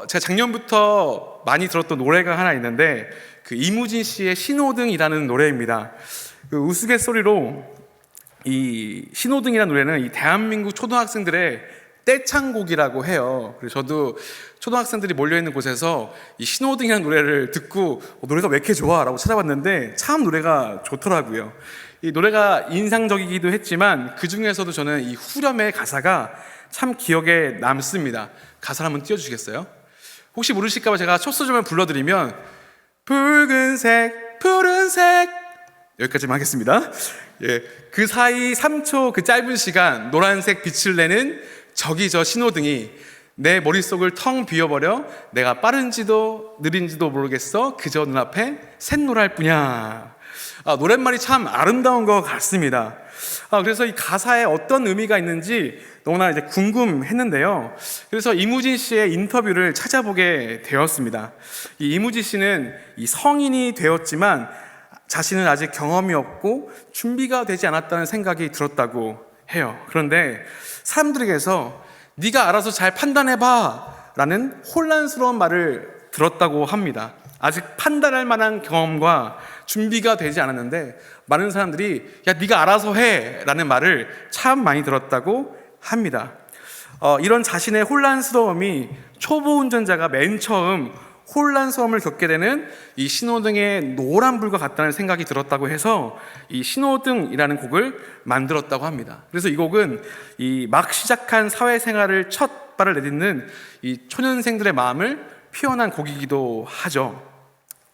제가 작년부터 많이 들었던 노래가 하나 있는데 그 이무진 씨의 신호등이라는 노래입니다. 그 우스갯소리로 이 신호등이라는 노래는 이 대한민국 초등학생들의 떼창곡이라고 해요. 그래서 저도 초등학생들이 몰려있는 곳에서 이 신호등이라는 노래를 듣고 노래가 왜 이렇게 좋아? 라고 찾아봤는데 참 노래가 좋더라고요. 이 노래가 인상적이기도 했지만 그 중에서도 저는 이 후렴의 가사가 참 기억에 남습니다. 가사를 한번 띄워주시겠어요? 혹시 모르실까봐 제가 첫 소절만 불러드리면 붉은색 푸른색 여기까지만 하겠습니다. 예, 그 사이 3초 그 짧은 시간 노란색 빛을 내는 저기 저 신호등이 내 머릿속을 텅 비워버려 내가 빠른지도 느린지도 모르겠어 그저 눈앞에 샛노랄 뿐이야. 노랫말이 참 아름다운 것 같습니다. 그래서 이 가사에 어떤 의미가 있는지 너무나 이제 궁금했는데요. 그래서 이무진 씨의 인터뷰를 찾아보게 되었습니다. 이 이무진 씨는 이 성인이 되었지만 자신은 아직 경험이 없고 준비가 되지 않았다는 생각이 들었다고 해요. 그런데 사람들에게서 네가 알아서 잘 판단해봐 라는 혼란스러운 말을 들었다고 합니다. 아직 판단할 만한 경험과 준비가 되지 않았는데 많은 사람들이 야 네가 알아서 해 라는 말을 참 많이 들었다고 합니다. 이런 자신의 혼란스러움이 초보 운전자가 맨 처음 혼란스러움을 겪게 되는 이 신호등의 노란불과 같다는 생각이 들었다고 해서 이 신호등이라는 곡을 만들었다고 합니다. 그래서 이 곡은 이 막 시작한 사회생활을 첫 발을 내딛는 이 초년생들의 마음을 표현한 곡이기도 하죠.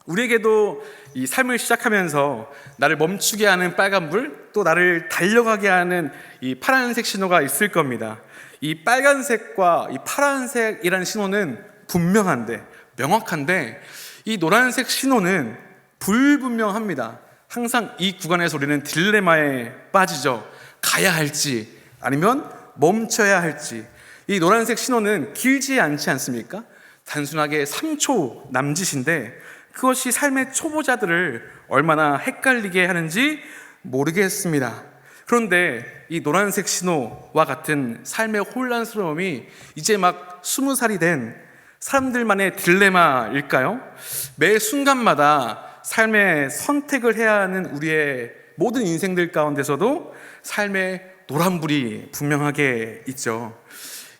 우리에게도 이 삶을 시작하면서 나를 멈추게 하는 빨간불, 또 나를 달려가게 하는 이 파란색 신호가 있을 겁니다. 이 빨간색과 이 파란색이라는 신호는 분명한데, 명확한데 이 노란색 신호는 불분명합니다. 항상 이 구간에서 우리는 딜레마에 빠지죠. 가야 할지 아니면 멈춰야 할지. 이 노란색 신호는 길지 않지 않습니까? 단순하게 3초 남짓인데 그것이 삶의 초보자들을 얼마나 헷갈리게 하는지 모르겠습니다. 그런데 이 노란색 신호와 같은 삶의 혼란스러움이 이제 막 20살이 된 사람들만의 딜레마일까요? 매 순간마다 삶의 선택을 해야 하는 우리의 모든 인생들 가운데서도 삶의 노란불이 분명하게 있죠.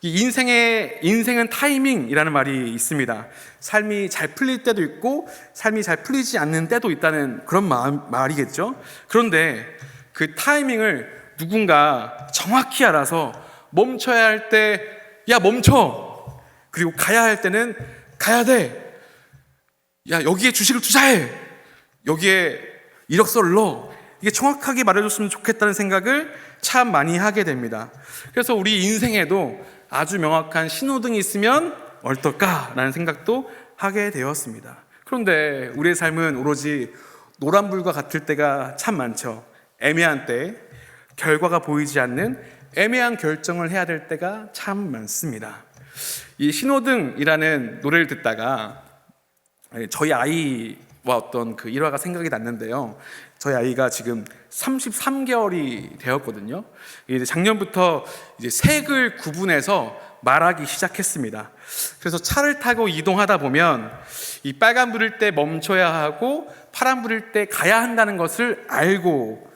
이 인생은 타이밍이라는 말이 있습니다. 삶이 잘 풀릴 때도 있고 삶이 잘 풀리지 않는 때도 있다는 그런 말이겠죠. 그런데 그 타이밍을 누군가 정확히 알아서 멈춰야 할 때 야 멈춰! 그리고 가야 할 때는 가야 돼! 야 여기에 주식을 투자해! 여기에 이력서를 넣어! 이게 정확하게 말해줬으면 좋겠다는 생각을 참 많이 하게 됩니다. 그래서 우리 인생에도 아주 명확한 신호등이 있으면 어떨까라는 생각도 하게 되었습니다. 그런데 우리의 삶은 오로지 노란불과 같을 때가 참 많죠. 애매한 때, 결과가 보이지 않는 애매한 결정을 해야 될 때가 참 많습니다. 이 신호등이라는 노래를 듣다가 저희 아이와 어떤 그 일화가 생각이 났는데요. 저희 아이가 지금 33개월이 되었거든요. 이제 작년부터 이제 색을 구분해서 말하기 시작했습니다. 그래서 차를 타고 이동하다 보면 이 빨간불일 때 멈춰야 하고 파란불일 때 가야 한다는 것을 알고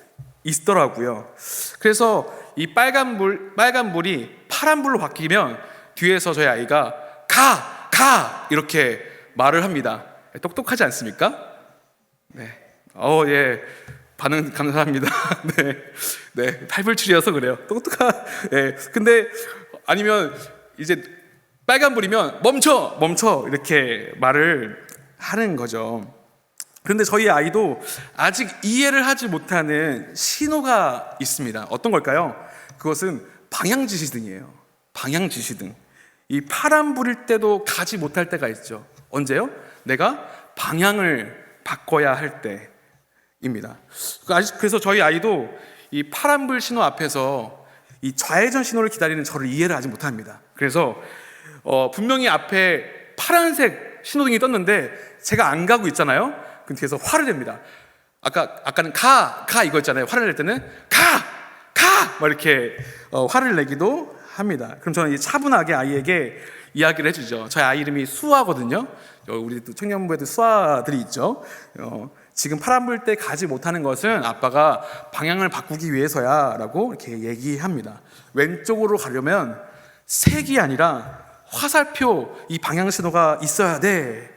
있더라고요. 그래서 이 빨간불이 파란불로 바뀌면 뒤에서 저희 아이가 가! 이렇게 말을 합니다. 똑똑하지 않습니까? 네. 예. 반응 감사합니다. 네. 탈불출이어서 그래요. 네. 근데 아니면 이제 빨간불이면 멈춰! 이렇게 말을 하는 거죠. 그런데 저희 아이도 아직 이해를 하지 못하는 신호가 있습니다. 어떤 걸까요? 그것은 방향지시등이에요. 방향지시등. 이 파란불일 때도 가지 못할 때가 있죠. 언제요? 내가 방향을 바꿔야 할 때입니다. 그래서 저희 아이도 이 파란불 신호 앞에서 이 좌회전 신호를 기다리는 저를 이해를 하지 못합니다. 그래서 분명히 앞에 파란색 신호등이 떴는데 제가 안 가고 있잖아요. 그럼 뒤에서 화를 냅니다. 아까는 가 이거 있잖아요. 화를 낼 때는 가 막 이렇게 화를 내기도 합니다. 그럼 저는 차분하게 아이에게 이야기를 해주죠. 저희 아이 이름이 수아거든요. 우리 또 청년부에도 수아들이 있죠. 지금 파란 불 때 가지 못하는 것은 아빠가 방향을 바꾸기 위해서야 라고 이렇게 얘기합니다. 왼쪽으로 가려면 색이 아니라 화살표 이 방향 신호가 있어야 돼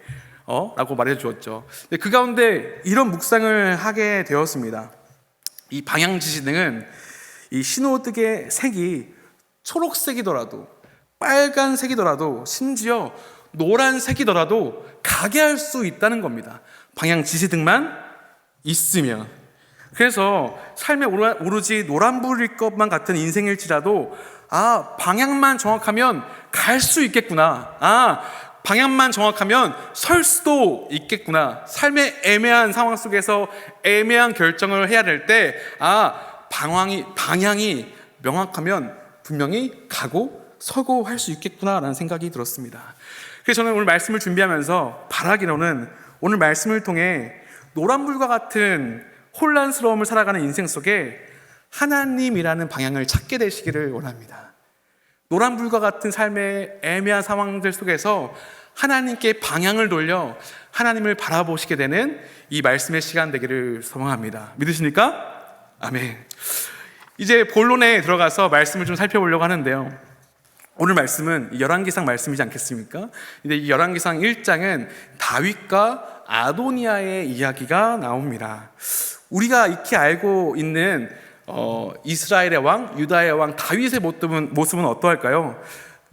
라고 말해 주었죠. 그 가운데 이런 묵상을 하게 되었습니다. 이 방향 지시등은 이 신호등의 색이 초록색이더라도 빨간색이더라도 심지어 노란색이더라도 가게 할 수 있다는 겁니다. 방향 지시등만 있으면. 그래서 삶에 오로지 노란불일 것만 같은 인생일지라도 방향만 정확하면 갈 수 있겠구나. 방향만 정확하면 설 수도 있겠구나. 삶의 애매한 상황 속에서 애매한 결정을 해야 될 때 방향이 명확하면 분명히 가고 서고 할 수 있겠구나라는 생각이 들었습니다. 그래서 저는 오늘 말씀을 준비하면서 바라기로는 오늘 말씀을 통해 노란불과 같은 혼란스러움을 살아가는 인생 속에 하나님이라는 방향을 찾게 되시기를 원합니다. 노란불과 같은 삶의 애매한 상황들 속에서 하나님께 방향을 돌려 하나님을 바라보시게 되는 이 말씀의 시간 되기를 소망합니다. 믿으십니까? 아멘. 이제 본론에 들어가서 말씀을 좀 살펴보려고 하는데요. 오늘 말씀은 열왕기상 말씀이지 않겠습니까? 근데 이 열왕기상 1장은 다윗과 아도니아의 이야기가 나옵니다. 우리가 익히 알고 있는 이스라엘의 왕, 유다의 왕 다윗의 모습은 어떠할까요?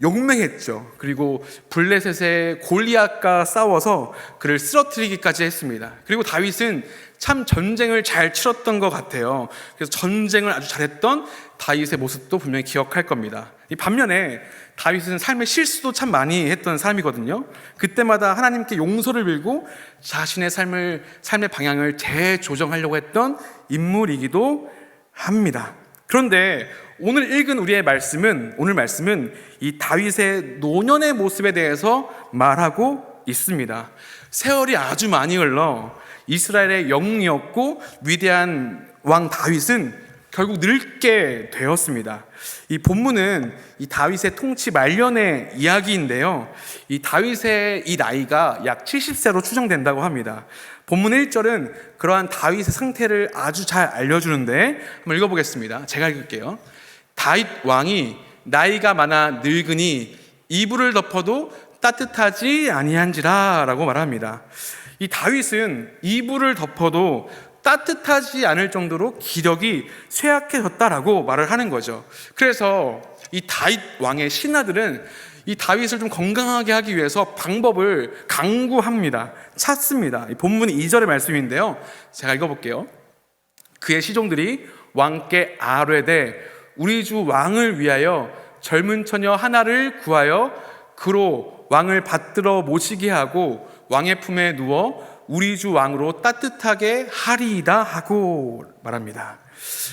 용맹했죠. 그리고 블레셋의 골리앗과 싸워서 그를 쓰러뜨리기까지 했습니다. 그리고 다윗은 참 전쟁을 잘 치렀던 것 같아요. 그래서 전쟁을 아주 잘했던 다윗의 모습도 분명히 기억할 겁니다. 반면에 다윗은 삶의 실수도 참 많이 했던 사람이거든요. 그때마다 하나님께 용서를 빌고 자신의 삶의 방향을 재조정하려고 했던 인물이기도 합니다. 그런데 오늘 읽은 오늘 말씀은 이 다윗의 노년의 모습에 대해서 말하고 있습니다. 세월이 아주 많이 흘러 이스라엘의 영웅이었고 위대한 왕 다윗은 결국 늙게 되었습니다. 이 본문은 이 다윗의 통치 말년의 이야기인데요. 이 다윗의 이 나이가 약 70세로 추정된다고 합니다. 본문 1절은 그러한 다윗의 상태를 아주 잘 알려주는데 한번 읽어보겠습니다. 제가 읽을게요. 다윗 왕이 나이가 많아 늙으니 이불을 덮어도 따뜻하지 아니한지라 라고 말합니다. 이 다윗은 이불을 덮어도 따뜻하지 않을 정도로 기력이 쇠약해졌다라고 말을 하는 거죠. 그래서 이 다윗 왕의 신하들은 이 다윗을 좀 건강하게 하기 위해서 방법을 강구합니다. 찾습니다. 본문이 2절의 말씀인데요. 제가 읽어볼게요. 그의 시종들이 왕께 아뢰되 우리 주 왕을 위하여 젊은 처녀 하나를 구하여 그로 왕을 받들어 모시게 하고 왕의 품에 누워 우리 주 왕으로 따뜻하게 하리이다 하고 말합니다.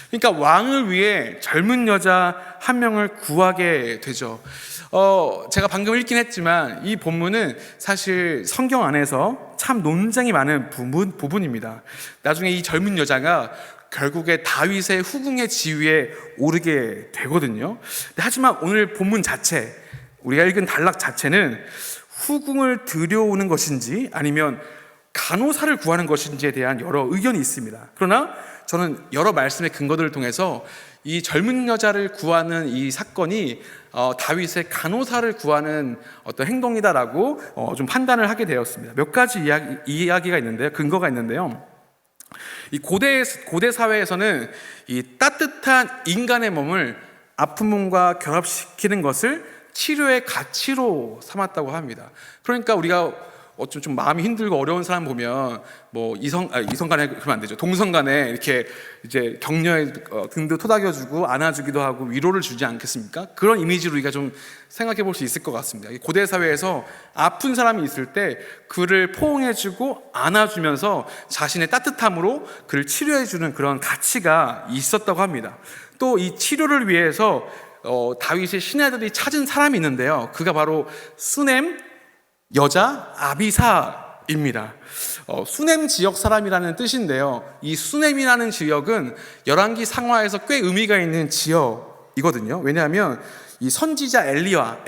그러니까 왕을 위해 젊은 여자 한 명을 구하게 되죠. 제가 방금 읽긴 했지만 이 본문은 사실 성경 안에서 참 논쟁이 많은 부분입니다. 나중에 이 젊은 여자가 결국에 다윗의 후궁의 지위에 오르게 되거든요. 하지만 오늘 본문 자체, 우리가 읽은 단락 자체는 후궁을 들여오는 것인지 아니면 간호사를 구하는 것인지에 대한 여러 의견이 있습니다. 그러나 저는 여러 말씀의 근거들을 통해서 이 젊은 여자를 구하는 이 사건이 다윗의 간호사를 구하는 어떤 행동이다라고 좀 판단을 하게 되었습니다. 몇 가지 이야기가 있는데요, 근거가 있는데요. 이 고대 사회에서는 이 따뜻한 인간의 몸을 아픈 몸과 결합시키는 것을 치료의 가치로 삼았다고 합니다. 그러니까 우리가 좀 마음이 힘들고 어려운 사람 보면 뭐 이성간에 그러면 안 되죠. 동성간에 이렇게 이제 격려에 등도 토닥여주고 안아주기도 하고 위로를 주지 않겠습니까? 그런 이미지로 우리가 좀 생각해 볼 수 있을 것 같습니다. 고대 사회에서 아픈 사람이 있을 때 그를 포옹해주고 안아주면서 자신의 따뜻함으로 그를 치료해주는 그런 가치가 있었다고 합니다. 또 이 치료를 위해서 다윗의 신하들이 찾은 사람이 있는데요. 그가 바로 수넴 여자 아비사입니다. 수넴 지역 사람이라는 뜻인데요. 이 수넴이라는 지역은 열왕기 상하에서 꽤 의미가 있는 지역이거든요. 왜냐하면 이 선지자 엘리야,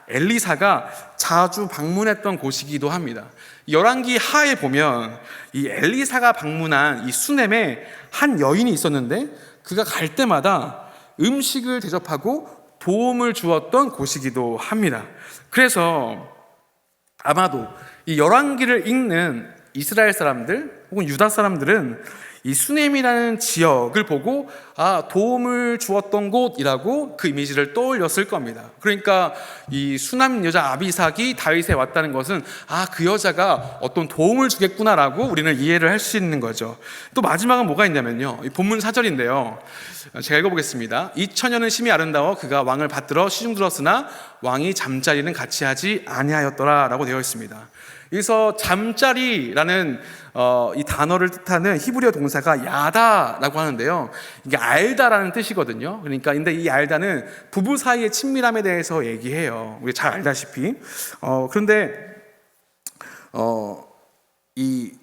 엘리사가 자주 방문했던 곳이기도 합니다. 열왕기 하에 보면 이 엘리사가 방문한 이 수넴에 한 여인이 있었는데 그가 갈 때마다 음식을 대접하고 도움을 주었던 곳이기도 합니다. 그래서 아마도 이 열왕기를 읽는 이스라엘 사람들 혹은 유다 사람들은 이 수넴이라는 지역을 보고 도움을 주었던 곳이라고 그 이미지를 떠올렸을 겁니다. 그러니까 이 수남 여자 아비삭이 다윗에 왔다는 것은 그 여자가 어떤 도움을 주겠구나라고 우리는 이해를 할 수 있는 거죠. 또 마지막은 뭐가 있냐면요, 이 본문 4절인데요. 제가 읽어보겠습니다. 이 처녀는 심히 아름다워 그가 왕을 받들어 시중 들었으나 왕이 잠자리는 같이 하지 아니하였더라 라고 되어 있습니다. 여기서 잠자리라는 이 단어를 뜻하는 히브리어 동사가 야다라고 하는데요, 이게 알다라는 뜻이거든요. 그러니까 근데 이 알다는 부부 사이의 친밀함에 대해서 얘기해요. 우리 잘 알다시피. 그런데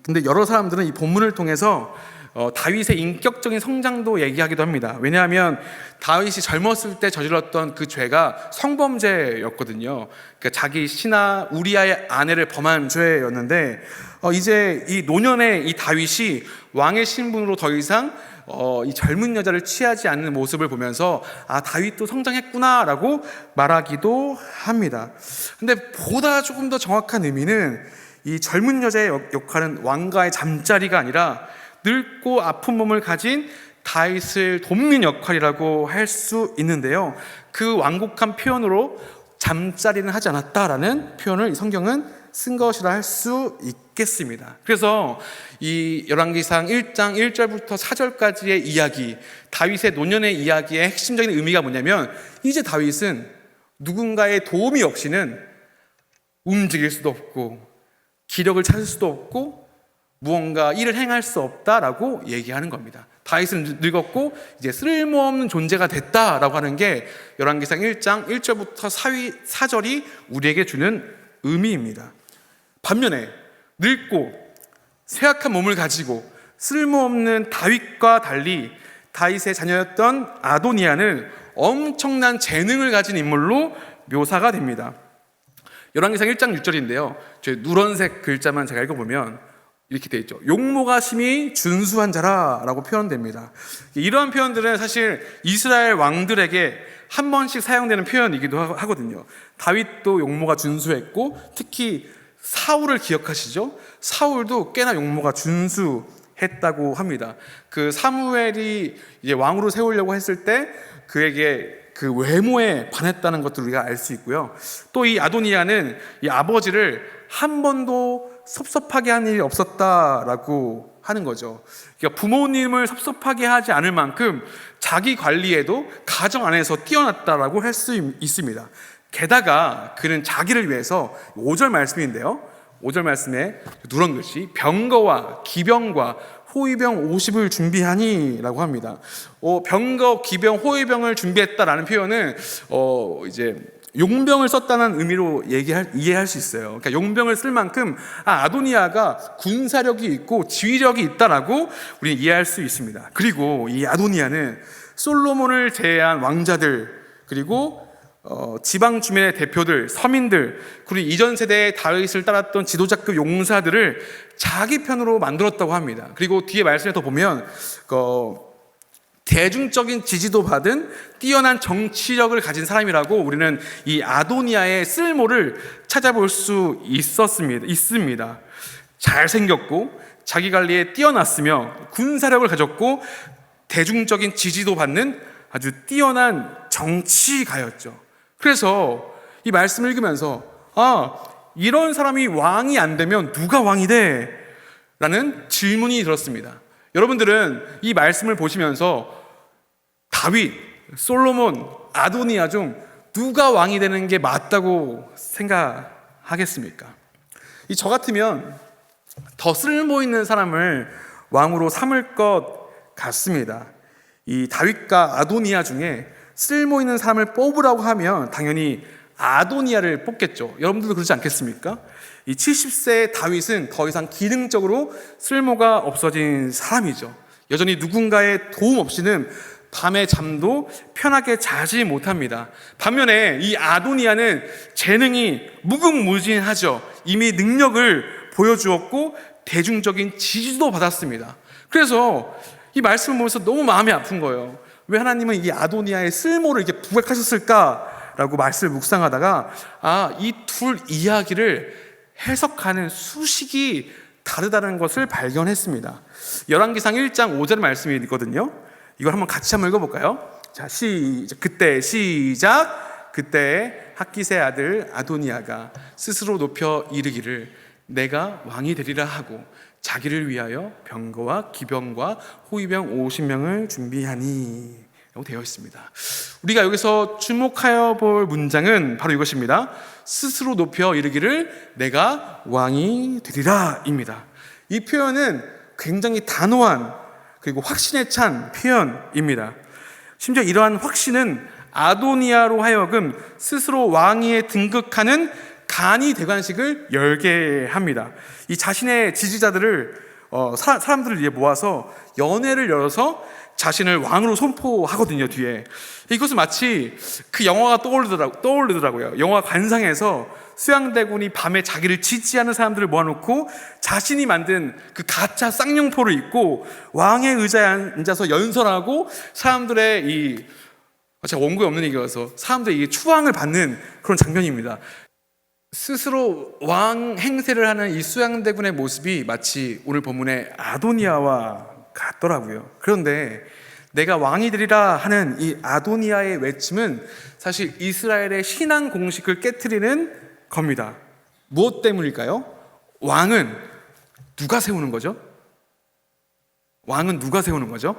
근데 여러 사람들은 이 본문을 통해서 다윗의 인격적인 성장도 얘기하기도 합니다. 왜냐하면 다윗이 젊었을 때 저질렀던 그 죄가 성범죄였거든요. 그러니까 자기 신하 우리아의 아내를 범한 죄였는데 이제 이 노년의 이 다윗이 왕의 신분으로 더 이상 이 젊은 여자를 취하지 않는 모습을 보면서 다윗도 성장했구나라고 말하기도 합니다. 근데 보다 조금 더 정확한 의미는 이 젊은 여자의 역할은 왕과의 잠자리가 아니라 늙고 아픈 몸을 가진 다윗을 돕는 역할이라고 할 수 있는데요, 그 완곡한 표현으로 잠자리는 하지 않았다라는 표현을 이 성경은 쓴 것이라 할 수 있겠습니다. 그래서 이 열왕기상 1장 1절부터 4절까지의 이야기, 다윗의 노년의 이야기의 핵심적인 의미가 뭐냐면, 이제 다윗은 누군가의 도움이 없이는 움직일 수도 없고 기력을 찾을 수도 없고 무언가 일을 행할 수 없다라고 얘기하는 겁니다. 다윗은 늙었고 이제 쓸모없는 존재가 됐다라고 하는 게 열왕기상 1장 1절부터 4절이 우리에게 주는 의미입니다. 반면에 늙고 쇠약한 몸을 가지고 쓸모없는 다윗과 달리 다윗의 자녀였던 아도니아는 엄청난 재능을 가진 인물로 묘사가 됩니다. 열왕기상 1장 6절인데요, 누런색 글자만 제가 읽어보면 이렇게 되어 있죠. 용모가 심히 준수한 자라라고 표현됩니다. 이러한 표현들은 사실 이스라엘 왕들에게 한 번씩 사용되는 표현이기도 하거든요. 다윗도 용모가 준수했고, 특히 사울을 기억하시죠? 사울도 꽤나 용모가 준수했다고 합니다. 그 사무엘이 이제 왕으로 세우려고 했을 때 그에게 그 외모에 반했다는 것도 우리가 알 수 있고요. 또 이 아도니아는 이 아버지를 한 번도 섭섭하게 한 일이 없었다라고 하는 거죠. 그러니까 부모님을 섭섭하게 하지 않을 만큼 자기 관리에도 가정 안에서 뛰어났다라고 할 수 있습니다. 게다가 그는 자기를 위해서 5절 말씀인데요, 5절 말씀에 누런 글씨 병거와 기병과 호위병 50을 준비하니 라고 합니다. 병거, 기병, 호위병을 준비했다라는 표현은 이제 용병을 썼다는 의미로 이해할 수 있어요. 그러니까 용병을 쓸 만큼 아도니아가 군사력이 있고 지휘력이 있다라고 우리는 이해할 수 있습니다. 그리고 이 아도니아는 솔로몬을 제외한 왕자들, 그리고 지방 주민의 대표들, 서민들, 그리고 이전 세대의 다윗을 따랐던 지도자급 용사들을 자기 편으로 만들었다고 합니다. 그리고 뒤에 말씀에 더 보면 대중적인 지지도 받은 뛰어난 정치력을 가진 사람이라고 우리는 이 아도니아의 쓸모를 찾아볼 수 있습니다. 잘생겼고 자기 관리에 뛰어났으며 군사력을 가졌고 대중적인 지지도 받는 아주 뛰어난 정치가였죠. 그래서 이 말씀을 읽으면서 이런 사람이 왕이 안 되면 누가 왕이 돼? 라는 질문이 들었습니다. 여러분들은 이 말씀을 보시면서 다윗, 솔로몬, 아도니아 중 누가 왕이 되는 게 맞다고 생각하겠습니까? 저 같으면 더 쓸모 있는 사람을 왕으로 삼을 것 같습니다. 이 다윗과 아도니아 중에 쓸모 있는 사람을 뽑으라고 하면 당연히 아도니아를 뽑겠죠. 여러분들도 그렇지 않겠습니까? 이 70세의 다윗은 더 이상 기능적으로 쓸모가 없어진 사람이죠. 여전히 누군가의 도움 없이는 밤에 잠도 편하게 자지 못합니다. 반면에 이 아도니아는 재능이 무궁무진하죠. 이미 능력을 보여주었고 대중적인 지지도 받았습니다. 그래서 이 말씀을 보면서 너무 마음이 아픈 거예요. 왜 하나님은 이 아도니아의 쓸모를 이렇게 부각하셨을까라고 말씀을 묵상하다가 이 둘 이야기를 해석하는 수식이 다르다는 것을 발견했습니다. 열왕기상 1장 5절 말씀이 있거든요. 이걸 같이 한번 읽어볼까요? 자, 그때 시작. 그때 학기세 아들 아도니아가 스스로 높여 이르기를 내가 왕이 되리라 하고 자기를 위하여 병거와 기병과 호위병 50명을 준비하니 라고 되어 있습니다. 우리가 여기서 주목하여 볼 문장은 바로 이것입니다. 스스로 높여 이르기를 내가 왕이 되리라 입니다. 이 표현은 굉장히 단호한 그리고 확신에 찬 표현입니다. 심지어 이러한 확신은 아도니아로 하여금 스스로 왕위에 등극하는 간이 대관식을 열게 합니다. 이 자신의 지지자들을 사람들을 위해 모아서 연회를 열어서 자신을 왕으로 선포하거든요. 뒤에 이것은 마치 그 영화가 떠오르더라고요. 영화 관상에서 수양대군이 밤에 자기를 지지하는 사람들을 모아놓고 자신이 만든 그 가짜 쌍용포를 입고 왕의 의자에 앉아서 연설하고 사람들의 제가 원고에 없는 얘기라서 사람들의 추앙을 받는 그런 장면입니다. 스스로 왕 행세를 하는 이 수양대군의 모습이 마치 오늘 본문의 아도니아와 같더라고요. 그런데 내가 왕이 되리라 하는 이 아도니아의 외침은 사실 이스라엘의 신앙 공식을 깨트리는 겁니다. 무엇 때문일까요? 왕은 누가 세우는 거죠? 왕은 누가 세우는 거죠?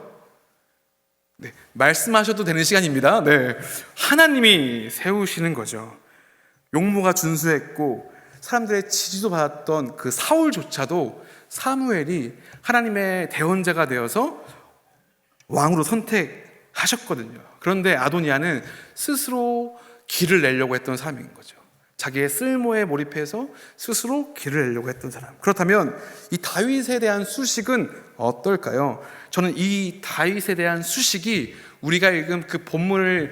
네, 말씀하셔도 되는 시간입니다. 네, 하나님이 세우시는 거죠. 용모가 준수했고 사람들의 지지도 받았던 그 사울조차도 사무엘이 하나님의 대언자가 되어서 왕으로 선택하셨거든요. 그런데 아도니아는 스스로 길을 내려고 했던 사람인 거죠. 자기의 쓸모에 몰입해서 스스로 길을 내려고 했던 사람. 그렇다면 이 다윗에 대한 수식은 어떨까요? 저는 이 다윗에 대한 수식이 우리가 읽은 그 본문을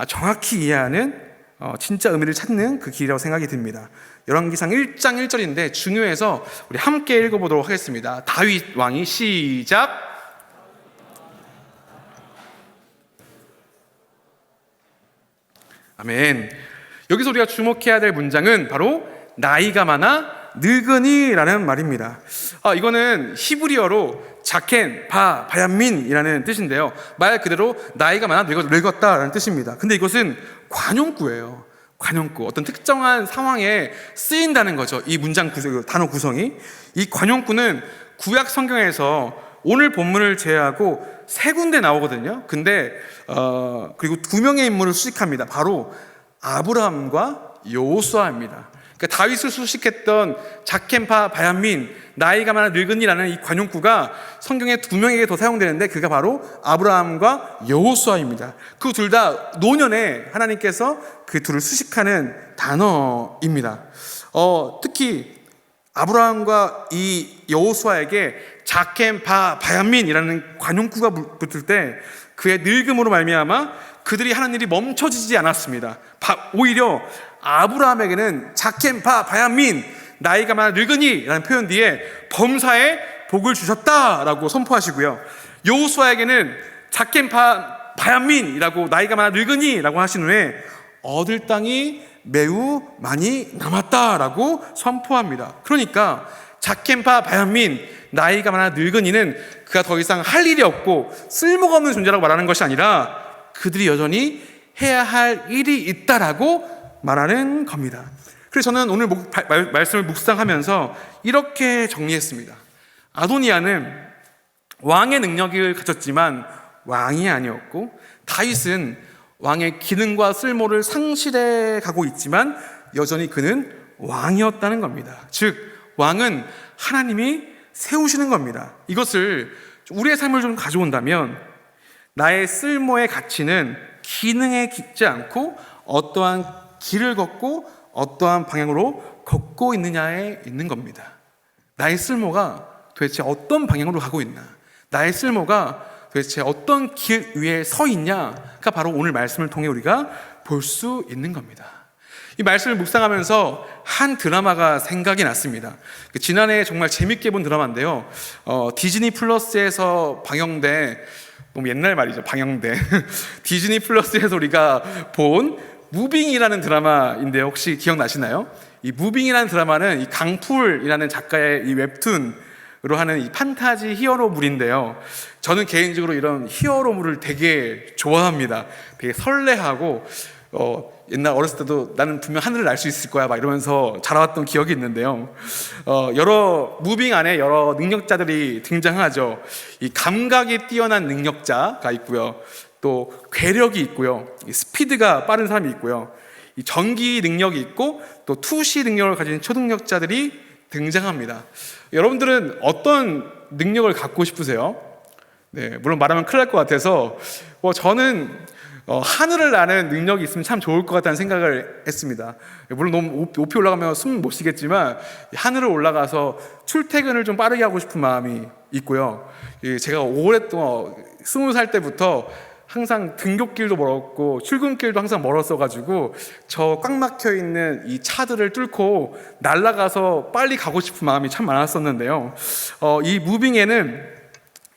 정확히 이해하는 진짜 의미를 찾는 그 길이라고 생각이 듭니다. 열왕기상 1장 1절인데 중요해서 우리 함께 읽어보도록 하겠습니다. 다윗 왕이 시작. 아멘. 여기서 우리가 주목해야 될 문장은 바로 나이가 많아 늙으니라는 말입니다. 이거는 히브리어로 자켄, 바얀민이라는 뜻인데요. 말 그대로 나이가 많아 늙었다라는 뜻입니다. 근데 이것은 관용구예요. 관용구. 어떤 특정한 상황에 쓰인다는 거죠. 이 문장 구성, 단어 구성이. 이 관용구는 구약 성경에서 오늘 본문을 제외하고 3군데 나오거든요. 근데 그리고 2명의 인물을 수식합니다. 바로 아브라함과 여호수아입니다. 그러니까 다윗을 수식했던 자켄파 바얀민, 나이가 많아 늙은이라는 이 관용구가 성경에 2명에게 더 사용되는데 그가 바로 아브라함과 여호수아입니다. 그 둘 다 노년에 하나님께서 그 둘을 수식하는 단어입니다. 특히 아브라함과 이 여호수아에게 자켄파 바얀민이라는 관용구가 붙을 때 그의 늙음으로 말미암아 그들이 하는 일이 멈춰지지 않았습니다. 오히려 아브라함에게는 자켄파 바얀민, 나이가 많아 늙으니라는 표현 뒤에 범사에 복을 주셨다라고 선포하시고요. 여호수아에게는 자켄파 바얀민이라고 나이가 많아 늙으니라고 하신 후에 얻을 땅이 매우 많이 남았다라고 선포합니다. 그러니까 자켄파 바얀민, 나이가 많아 늙은이는 그가 더 이상 할 일이 없고 쓸모가 없는 존재라고 말하는 것이 아니라 그들이 여전히 해야 할 일이 있다라고 말하는 겁니다. 그래서 저는 오늘 말씀을 묵상하면서 이렇게 정리했습니다. 아도니아는 왕의 능력을 가졌지만 왕이 아니었고, 다윗은 왕의 기능과 쓸모를 상실해 가고 있지만 여전히 그는 왕이었다는 겁니다. 즉 왕은 하나님이 세우시는 겁니다. 이것을 우리의 삶을 좀 가져온다면 나의 쓸모의 가치는 기능에 깃지 않고 어떠한 길을 걷고 어떠한 방향으로 걷고 있느냐에 있는 겁니다. 나의 쓸모가 도대체 어떤 방향으로 가고 있나? 나의 쓸모가 도대체 어떤 길 위에 서 있냐가 바로 오늘 말씀을 통해 우리가 볼 수 있는 겁니다. 이 말씀을 묵상하면서 한 드라마가 생각이 났습니다. 지난해 정말 재밌게 본 드라마인데요. 디즈니 플러스에서 방영된, 너무 옛날 말이죠, 방영된 디즈니 플러스에서 우리가 본 무빙이라는 드라마인데요. 혹시 기억나시나요? 이 무빙이라는 드라마는 이 강풀이라는 작가의 이 웹툰으로 하는 이 판타지 히어로물인데요. 저는 개인적으로 이런 히어로물을 되게 좋아합니다. 되게 설레하고 옛날 어렸을 때도 나는 분명 하늘을 날 수 있을 거야 막 이러면서 자라왔던 기억이 있는데요. 여러 무빙 안에 여러 능력자들이 등장하죠. 이 감각이 뛰어난 능력자가 있고요. 또 괴력이 있고요. 스피드가 빠른 사람이 있고요. 이 전기 능력이 있고 또 투시 능력을 가진 초능력자들이 등장합니다. 여러분들은 어떤 능력을 갖고 싶으세요? 네, 물론 말하면 큰일 날 것 같아서 저는 하늘을 나는 능력이 있으면 참 좋을 것 같다는 생각을 했습니다. 물론 너무 높이 올라가면 숨 못 쉬겠지만 하늘을 올라가서 출퇴근을 좀 빠르게 하고 싶은 마음이 있고요. 제가 오랫동안 20살 때부터 항상 등굣길도 멀었고 출근길도 항상 멀었어가지고 저 꽉 막혀 있는 이 차들을 뚫고 날아가서 빨리 가고 싶은 마음이 참 많았었는데요. 이 무빙에는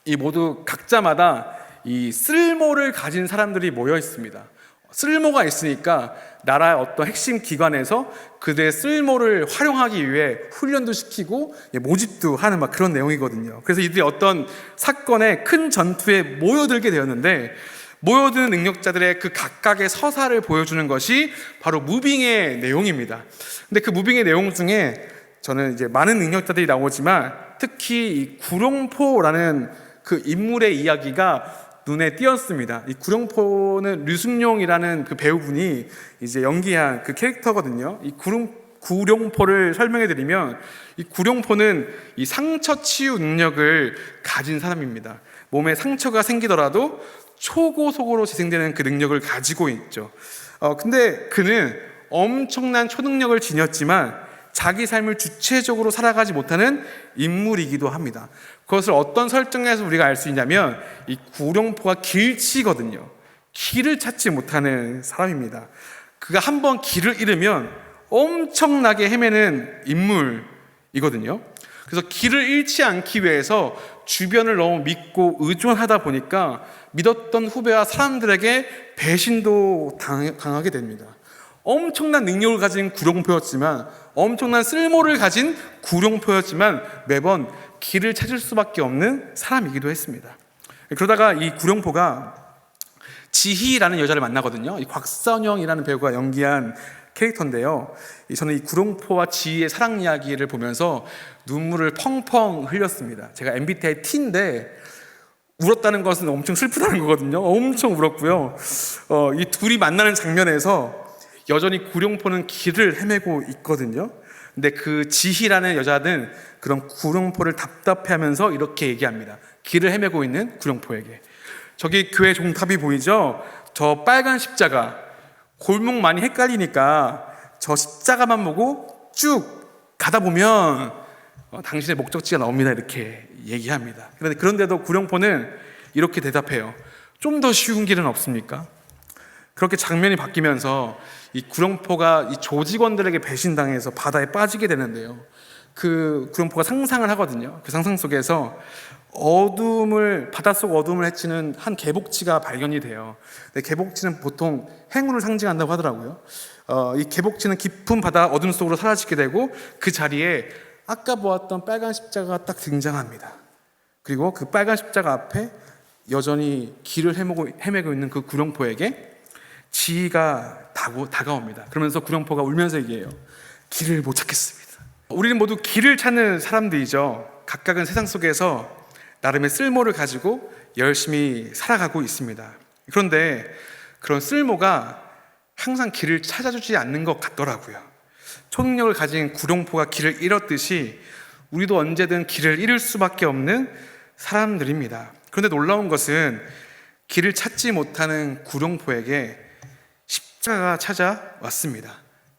이 모두 각자마다 이 쓸모를 가진 사람들이 모여 있습니다. 쓸모가 있으니까 나라의 어떤 핵심 기관에서 그들의 쓸모를 활용하기 위해 훈련도 시키고 모집도 하는 막 그런 내용이거든요. 그래서 이들이 어떤 사건에 큰 전투에 모여들게 되었는데 모여드는 능력자들의 그 각각의 서사를 보여주는 것이 바로 무빙의 내용입니다. 근데 그 무빙의 내용 중에 저는 이제 많은 능력자들이 나오지만 특히 이 구룡포라는 그 인물의 이야기가 눈에 띄었습니다. 이 구룡포는 류승룡이라는 그 배우분이 이제 연기한 그 캐릭터거든요. 이 구룡포를 설명해 드리면 이 구룡포는 이 상처 치유 능력을 가진 사람입니다. 몸에 상처가 생기더라도 초고속으로 재생되는 그 능력을 가지고 있죠. 근데 그는 엄청난 초능력을 지녔지만 자기 삶을 주체적으로 살아가지 못하는 인물이기도 합니다. 그것을 어떤 설정에서 우리가 알 수 있냐면 이 구룡포가 길치거든요. 길을 찾지 못하는 사람입니다. 그가 한번 길을 잃으면 엄청나게 헤매는 인물이거든요. 그래서 길을 잃지 않기 위해서 주변을 너무 믿고 의존하다 보니까 믿었던 후배와 사람들에게 배신도 당하게 됩니다. 엄청난 능력을 가진 구룡포였지만 엄청난 쓸모를 가진 구룡포였지만 매번 길을 찾을 수밖에 없는 사람이기도 했습니다. 그러다가 이 구룡포가 지희라는 여자를 만나거든요. 이 곽선영이라는 배우가 연기한 캐릭터인데요. 저는 이 구룡포와 지희의 사랑 이야기를 보면서 눈물을 펑펑 흘렸습니다. 제가 MBTI T인데 울었다는 것은 엄청 슬프다는 거거든요. 엄청 울었고요. 이 둘이 만나는 장면에서 여전히 구룡포는 길을 헤매고 있거든요. 근데 그 지희라는 여자는 그런 구룡포를 답답해하면서 이렇게 얘기합니다. 길을 헤매고 있는 구룡포에게. 저기 교회 종탑이 보이죠? 저 빨간 십자가. 골목 많이 헷갈리니까 저 십자가만 보고 쭉 가다 보면 당신의 목적지가 나옵니다. 이렇게 얘기합니다. 그런데도 구룡포는 이렇게 대답해요. 좀 더 쉬운 길은 없습니까? 그렇게 장면이 바뀌면서 이 구룡포가 이 조직원들에게 배신당해서 바다에 빠지게 되는데요. 그 구룡포가 상상을 하거든요. 그 상상 속에서 바닷속 어둠을 헤치는 한 개복치가 발견이 돼요. 근데 개복치는 보통 행운을 상징한다고 하더라고요. 이 개복치는 깊은 바다 어둠 속으로 사라지게 되고 그 자리에 아까 보았던 빨간 십자가가 딱 등장합니다. 그리고 그 빨간 십자가 앞에 여전히 길을 헤매고 있는 그 구룡포에게 지희가 다가옵니다. 그러면서 구룡포가 울면서 얘기해요. 길을 못 찾겠습니다. 우리는 모두 길을 찾는 사람들이죠. 각각은 세상 속에서 나름의 쓸모를 가지고 열심히 살아가고 있습니다. 그런데 그런 쓸모가 항상 길을 찾아주지 않는 것 같더라고요. 초능력을 가진 구룡포가 길을 잃었듯이 우리도 언제든 길을 잃을 수밖에 없는 사람들입니다. 그런데 놀라운 것은 길을 찾지 못하는 구룡포에게 십자가가 찾아왔습니다.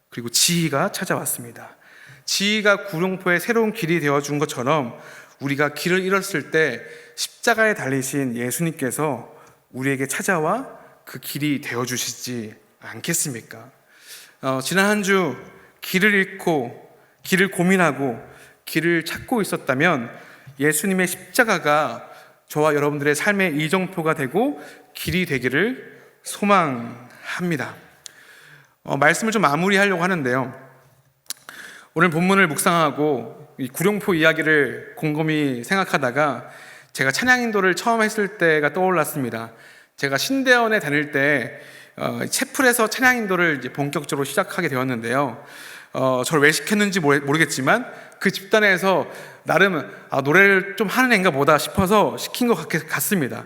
그리고 지희가 찾아왔습니다. 지희가 구룡포의 새로운 길이 되어준 것처럼 우리가 길을 잃었을 때 십자가에 달리신 예수님께서 우리에게 찾아와 그 길이 되어주시지 않겠습니까? 지난 한 주 길을 잃고 길을 고민하고 길을 찾고 있었다면 예수님의 십자가가 저와 여러분들의 삶의 이정표가 되고 길이 되기를 소망합니다. 말씀을 좀 마무리하려고 하는데요. 오늘 본문을 묵상하고 이 구룡포 이야기를 곰곰이 생각하다가 제가 찬양인도를 처음 했을 때가 떠올랐습니다. 제가 신대원에 다닐 때 채플에서 찬양인도를 이제 본격적으로 시작하게 되었는데요. 저를 왜 시켰는지 모르겠지만 그 집단에서 나름 노래를 좀 하는 애인가 보다 싶어서 시킨 것 같습니다.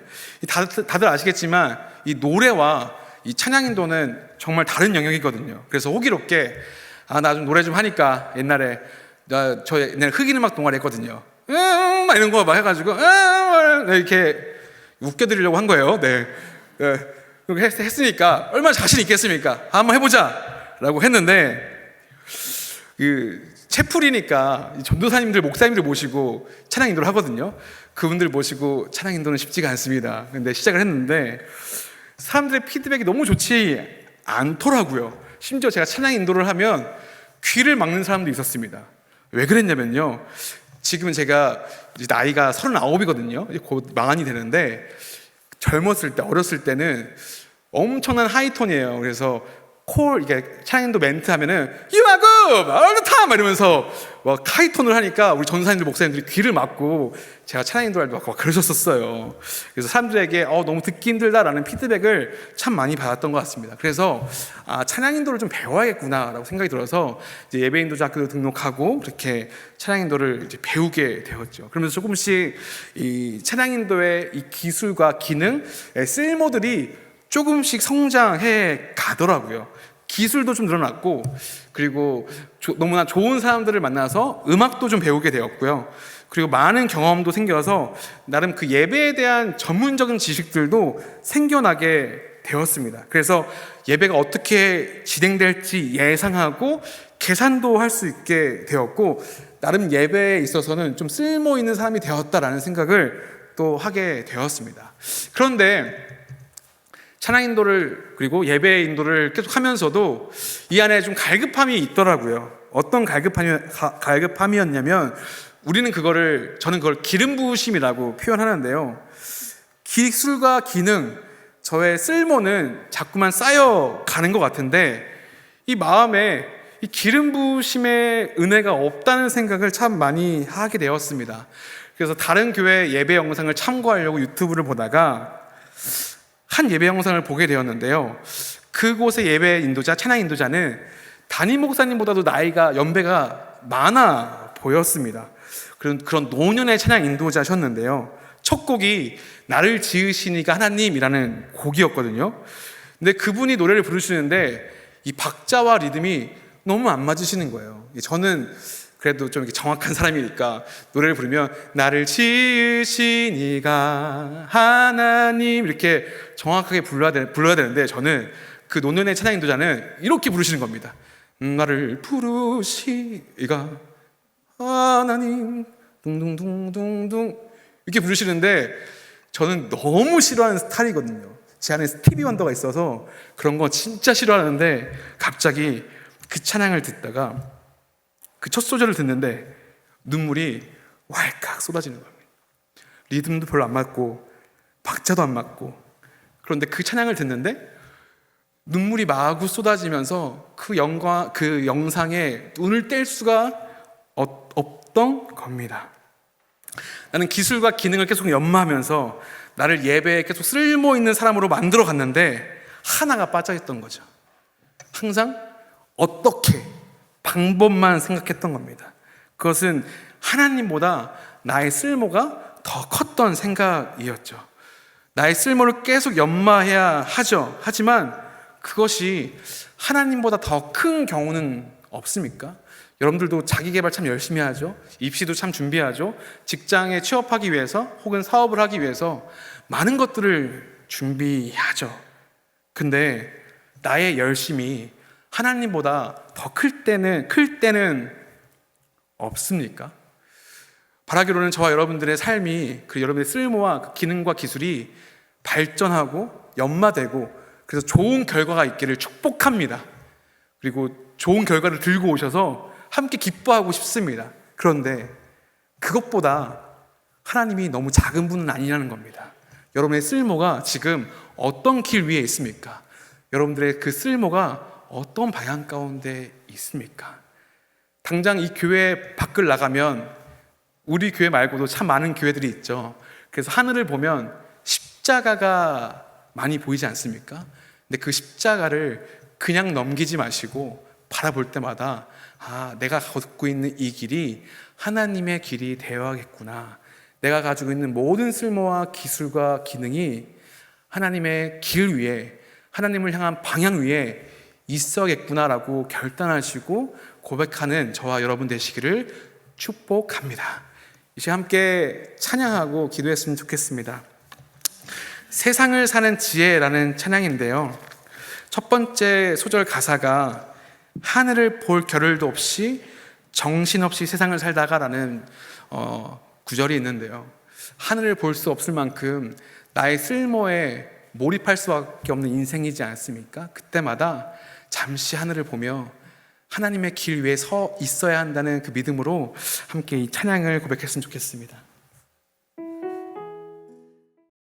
다들 아시겠지만 이 노래와 이 찬양인도는 정말 다른 영역이거든요. 그래서 호기롭게 나 좀 노래 좀 하니까 옛날에 저 옛날에 흑인 음악 동아리 했거든요. 막 이런 거 막 해가지고 이렇게 웃겨드리려고 한 거예요. 네. 그렇게 했으니까 얼마나 자신 있겠습니까? 한번 해보자 라고 했는데 채플이니까 전도사님들 목사님들 모시고 찬양 인도를 하거든요. 그분들 모시고 찬양 인도는 쉽지가 않습니다. 근데 시작을 했는데 사람들의 피드백이 너무 좋지 않더라고요. 심지어 제가 찬양 인도를 하면 귀를 막는 사람도 있었습니다. 왜 그랬냐면요, 지금은 제가 나이가 39이거든요. 곧 마흔이 되는데 젊었을 때, 어렸을 때는 엄청난 하이톤이에요. 그래서 이게 찬양인도 멘트 하면은 유아급! 얼르타! 막 이러면서 막 하이톤을 하니까 우리 전사님들, 목사님들이 귀를 막고 제가 찬양인도를 막 그러셨었어요. 그래서 사람들에게 너무 듣기 힘들다라는 피드백을 참 많이 받았던 것 같습니다. 그래서 찬양인도를 좀 배워야겠구나라고 생각이 들어서 이제 예배인도자 학교도 등록하고 그렇게 찬양인도를 이제 배우게 되었죠. 그러면서 조금씩 이 찬양인도의 이 기술과 기능, 쓸모들이 조금씩 성장해 가더라고요. 기술도 좀 늘어났고, 그리고 너무나 좋은 사람들을 만나서 음악도 좀 배우게 되었고요. 그리고 많은 경험도 생겨서 나름 그 예배에 대한 전문적인 지식들도 생겨나게 되었습니다. 그래서 예배가 어떻게 진행될지 예상하고 계산도 할 수 있게 되었고, 나름 예배에 있어서는 좀 쓸모 있는 사람이 되었다라는 생각을 또 하게 되었습니다. 그런데 찬양 인도를 그리고 예배 인도를 계속 하면서도 이 안에 좀 갈급함이 있더라고요. 어떤 갈급함이었냐면 저는 그걸 기름 부으심이라고 표현하는데요. 기술과 기능, 저의 쓸모는 자꾸만 쌓여가는 것 같은데 이 마음에 이 기름 부으심의 은혜가 없다는 생각을 참 많이 하게 되었습니다. 그래서 다른 교회 예배 영상을 참고하려고 유튜브를 보다가 한 예배 영상을 보게 되었는데요. 그곳의 예배 인도자, 찬양 인도자는 담임 목사님보다도 연배가 많아 보였습니다. 그런 노년의 찬양 인도자셨는데요. 첫 곡이 나를 지으시니가 하나님이라는 곡이었거든요. 근데 그분이 노래를 부르시는데 이 박자와 리듬이 너무 안 맞으시는 거예요. 저는 그래도 좀 이렇게 정확한 사람이니까 노래를 부르면 나를 지으신 이가 하나님 이렇게 정확하게 불러야 되는데 저는 그 노년의 찬양 인도자는 이렇게 부르시는 겁니다. 나를 부르신 이가 하나님 둥둥둥둥둥 이렇게 부르시는데 저는 너무 싫어하는 스타일이거든요. 제 안에 스티비 원더가 있어서 그런 거 진짜 싫어하는데 갑자기 그 찬양을 듣다가 그 첫 소절을 듣는데 눈물이 왈칵 쏟아지는 겁니다. 리듬도 별로 안 맞고 박자도 안 맞고 그런데 그 찬양을 듣는데 눈물이 마구 쏟아지면서 그 영상에 눈을 뗄 수가 없던 겁니다. 나는 기술과 기능을 계속 연마하면서 나를 예배에 계속 쓸모 있는 사람으로 만들어 갔는데 하나가 빠져있던 거죠. 항상 어떻게 방법만 생각했던 겁니다. 그것은 하나님보다 나의 쓸모가 더 컸던 생각이었죠. 나의 쓸모를 계속 연마해야 하죠. 하지만 그것이 하나님보다 더 큰 경우는 없습니까? 여러분들도 자기 개발 참 열심히 하죠. 입시도 참 준비하죠. 직장에 취업하기 위해서 혹은 사업을 하기 위해서 많은 것들을 준비하죠. 근데 나의 열심이 하나님보다 더 클 때는 없습니까? 바라기로는 저와 여러분들의 삶이, 그리고 여러분의 쓸모와 기능과 기술이 발전하고 연마되고, 그래서 좋은 결과가 있기를 축복합니다. 그리고 좋은 결과를 들고 오셔서 함께 기뻐하고 싶습니다. 그런데 그것보다 하나님이 너무 작은 분은 아니라는 겁니다. 여러분의 쓸모가 지금 어떤 길 위에 있습니까? 여러분들의 그 쓸모가 어떤 방향 가운데 있습니까? 당장 이 교회 밖을 나가면 우리 교회 말고도 참 많은 교회들이 있죠. 그래서 하늘을 보면 십자가가 많이 보이지 않습니까? 근데 그 십자가를 그냥 넘기지 마시고 바라볼 때마다 내가 걷고 있는 이 길이 하나님의 길이 되어야겠구나. 내가 가지고 있는 모든 쓸모와 기술과 기능이 하나님의 길 위에, 하나님을 향한 방향 위에 있어야겠구나라고 결단하시고 고백하는 저와 여러분 되시기를 축복합니다. 이제 함께 찬양하고 기도했으면 좋겠습니다. 세상을 사는 지혜라는 찬양인데요, 첫 번째 소절 가사가 하늘을 볼 겨를도 없이 정신없이 세상을 살다가라는 구절이 있는데요, 하늘을 볼 수 없을 만큼 나의 쓸모에 몰입할 수밖에 없는 인생이지 않습니까? 그때마다 잠시 하늘을 보며 하나님의 길 위에 서 있어야 한다는 그 믿음으로 함께 이 찬양을 고백했으면 좋겠습니다.